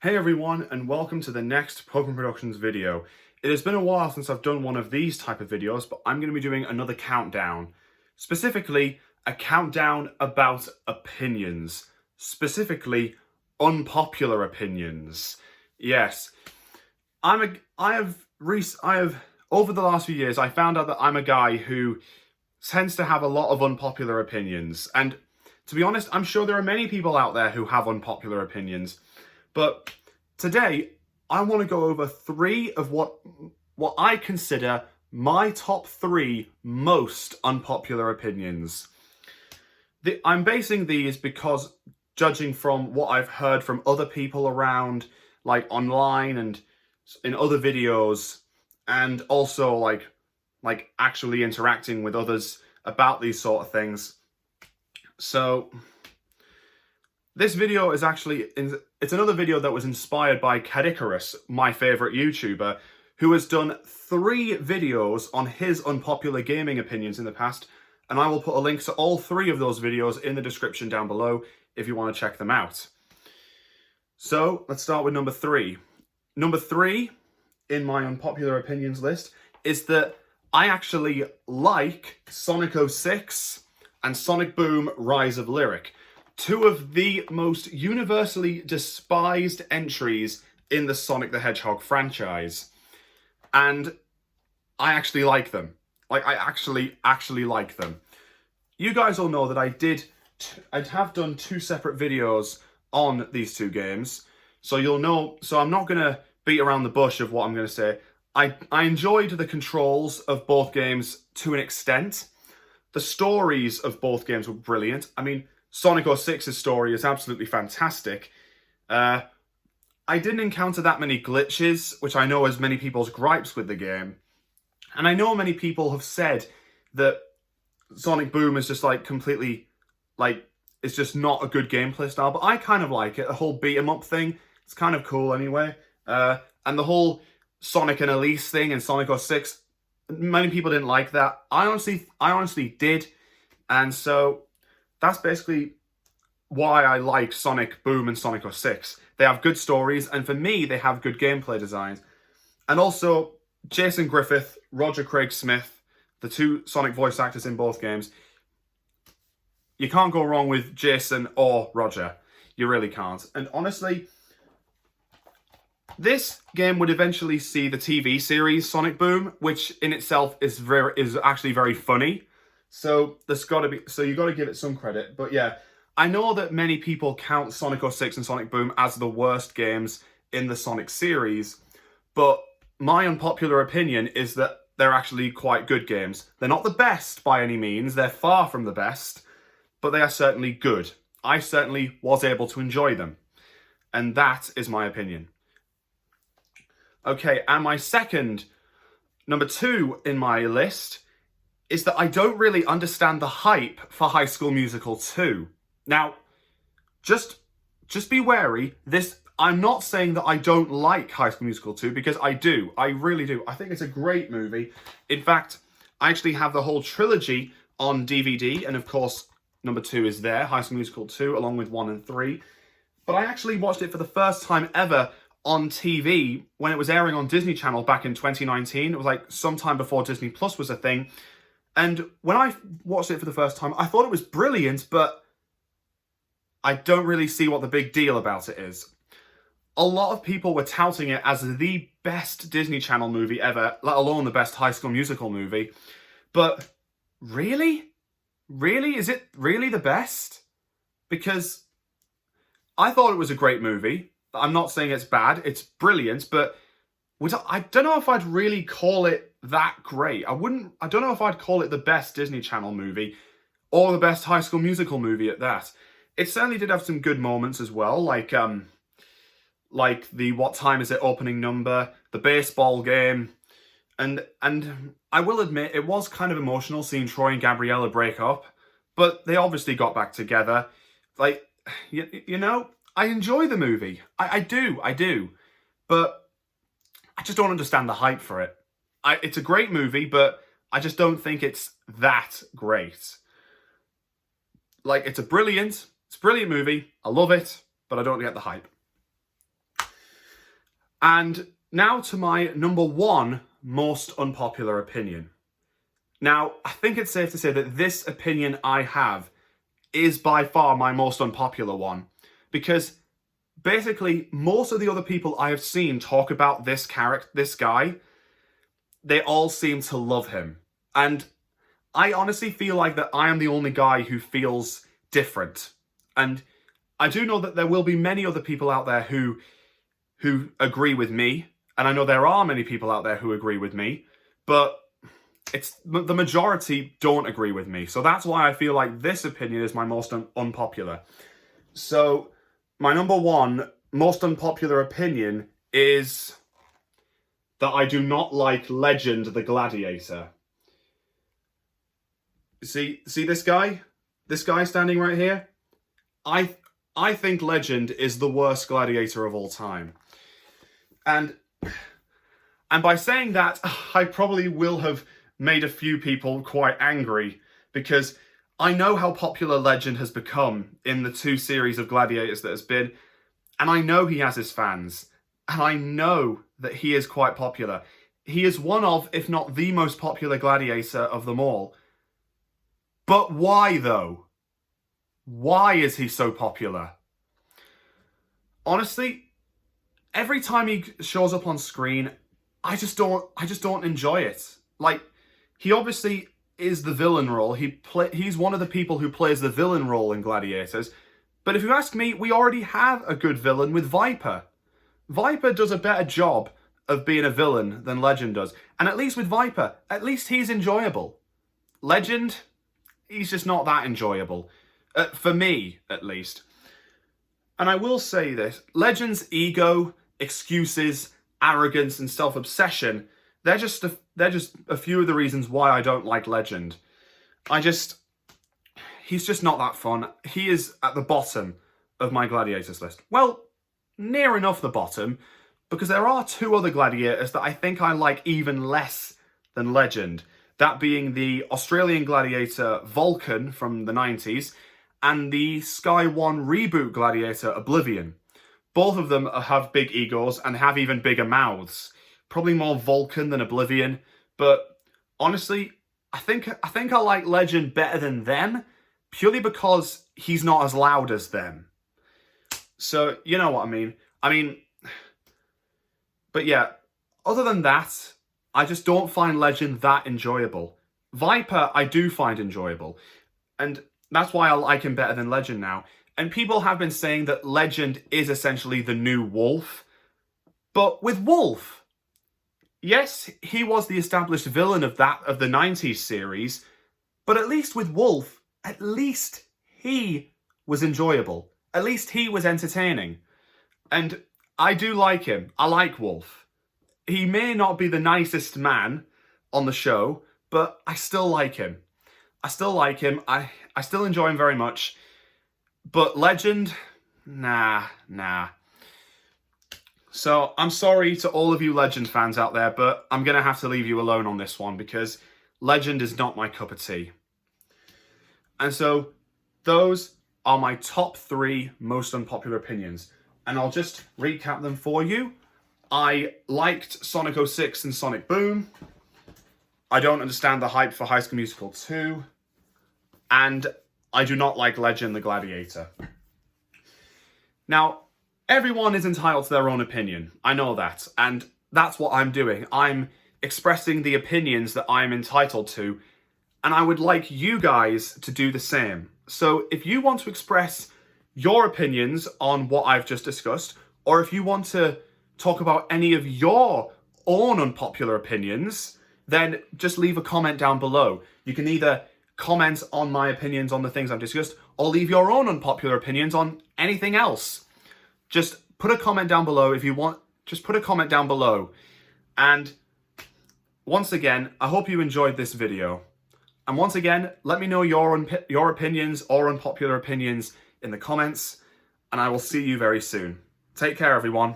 Hey everyone, and welcome to the next Pokemon Productions video. It has been a while since I've done one of these type of videos, but I'm going to be doing another countdown. Specifically, a countdown about opinions. Specifically, unpopular opinions. Yes, I have over the last few years, I found out that I'm a guy who tends to have a lot of unpopular opinions. And to be honest, I'm sure there are many people out there who have unpopular opinions. But today, I want to go over three of what I consider my top three most unpopular opinions. I'm basing these because, judging from what I've heard from other people around, like online and in other videos, and also like actually interacting with others about these sort of things. So this video is actually, it's another video that was inspired by Caddicarus, my favourite YouTuber, who has done 3 videos on his unpopular gaming opinions in the past, and I will put a link to all 3 of those videos in the description down below if you want to check them out. So, let's start with number 3. Number 3 in my unpopular opinions list is that I actually like Sonic 06 and Sonic Boom Rise of Lyric. 2 of the most universally despised entries in the Sonic the Hedgehog franchise. And I actually like them. Like, I actually like them. You guys all know that I have done 2 separate videos on these 2 games. So you'll know, so I'm not going to beat around the bush of what I'm going to say. I enjoyed the controls of both games to an extent. The stories of both games were brilliant. I mean, Sonic 06's story is absolutely fantastic. I didn't encounter that many glitches, which I know is many people's gripes with the game. And I know many people have said that Sonic Boom is just like completely, like, it's just not a good gameplay style, but I kind of like it. The whole beat 'em up thing, it's kind of cool anyway. And the whole Sonic and Elise thing in Sonic 06, many people didn't like that. I honestly did. And so that's basically why I like Sonic Boom and Sonic 06. They have good stories, and for me, they have good gameplay designs. And also, Jason Griffith, Roger Craig Smith, the 2 Sonic voice actors in both games. You can't go wrong with Jason or Roger. You really can't. And honestly, this game would eventually see the TV series Sonic Boom, which in itself is actually very funny. So you got to give it some credit. But yeah, I know that many people count Sonic 06 and Sonic Boom as the worst games in the Sonic series, but my unpopular opinion is that they're actually quite good games. They're not the best by any means, they're far from the best, but they are certainly good. I certainly was able to enjoy them, and that is my opinion. Okay, and my second, number 2 in my list, is that I don't really understand the hype for High School Musical 2. Now, just be wary. I'm not saying that I don't like High School Musical 2, because I do. I really do. I think it's a great movie. In fact, I actually have the whole trilogy on DVD, and of course, number 2 is there, High School Musical 2, along with 1 and 3. But I actually watched it for the first time ever on TV when it was airing on Disney Channel back in 2019. It was like sometime before Disney Plus was a thing. And when I watched it for the first time, I thought it was brilliant, but I don't really see what the big deal about it is. A lot of people were touting it as the best Disney Channel movie ever, let alone the best High School Musical movie. But really? Really? Is it really the best? Because I thought it was a great movie. I'm not saying it's bad, it's brilliant, but I don't know if I'd really call it that great. I don't know if I'd call it the best Disney Channel movie or the best High School Musical movie at that. It certainly did have some good moments as well, like the What Time Is It opening number, the baseball game, and I will admit it was kind of emotional seeing Troy and Gabriella break up, but they obviously got back together. Like, you know, I enjoy the movie. I do, but I just don't understand the hype for it. It's a great movie, but I just don't think it's that great. Like, it's a brilliant movie. I love it, but I don't get the hype. And now to my number one most unpopular opinion. Now, I think it's safe to say that this opinion I have is by far my most unpopular one, because basically most of the other people I have seen talk about this guy, they all seem to love him. And I honestly feel like that I am the only guy who feels different. And I do know that there will be many other people out there who agree with me, and I know there are many people out there who agree with me, but the majority don't agree with me. So that's why I feel like this opinion is my most unpopular. So my number one most unpopular opinion is that I do not like Legend the Gladiator. See this guy? This guy standing right here? I think Legend is the worst gladiator of all time. And by saying that, I probably will have made a few people quite angry, because I know how popular Legend has become in the 2 series of gladiators that has been, and I know he has his fans, and I know that he is quite popular. He is one of, if not the most popular gladiator of them all. But why though? Why is he so popular? Honestly, every time he shows up on screen, I just don't enjoy it. Like, he obviously is the villain role. He's one of the people who plays the villain role in Gladiators. But if you ask me, we already have a good villain with Viper. Viper does a better job of being a villain than Legend does. And at least with Viper, at least he's enjoyable. Legend, he's just not that enjoyable. For me, at least. And I will say this, Legend's ego, excuses, arrogance, and self-obsession, they're just a few of the reasons why I don't like Legend. He's just not that fun. He is at the bottom of my gladiators list. Well, near enough the bottom, because there are 2 other gladiators that I think I like even less than Legend. That being the Australian gladiator Vulcan from the 90s, and the Sky One reboot gladiator Oblivion. Both of them have big egos and have even bigger mouths. Probably more Vulcan than Oblivion, but honestly, I think I like Legend better than them, purely because he's not as loud as them. So, you know what I mean. But yeah, other than that, I just don't find Legend that enjoyable. Viper, I do find enjoyable, and that's why I like him better than Legend now. And people have been saying that Legend is essentially the new Wolf. But with Wolf, yes, he was the established villain of the 90s series, but at least with Wolf, at least he was enjoyable. At least he was entertaining. And I do like him. I like Wolf. He may not be the nicest man on the show, but I still like him. I still enjoy him very much. But Legend, nah. So I'm sorry to all of you Legend fans out there, but I'm going to have to leave you alone on this one, because Legend is not my cup of tea. And so those are my top 3 most unpopular opinions. And I'll just recap them for you. I liked Sonic 06 and Sonic Boom. I don't understand the hype for High School Musical 2. And I do not like Legend the Gladiator. Now, everyone is entitled to their own opinion. I know that. And that's what I'm doing. I'm expressing the opinions that I'm entitled to. And I would like you guys to do the same. So if you want to express your opinions on what I've just discussed, or if you want to talk about any of your own unpopular opinions, then just leave a comment down below. You can either comment on my opinions on the things I've discussed, or leave your own unpopular opinions on anything else. Just put a comment down below if you want. Just put a comment down below. And once again, I hope you enjoyed this video. And once again, let me know your opinions or unpopular opinions in the comments, and I will see you very soon. Take care, everyone.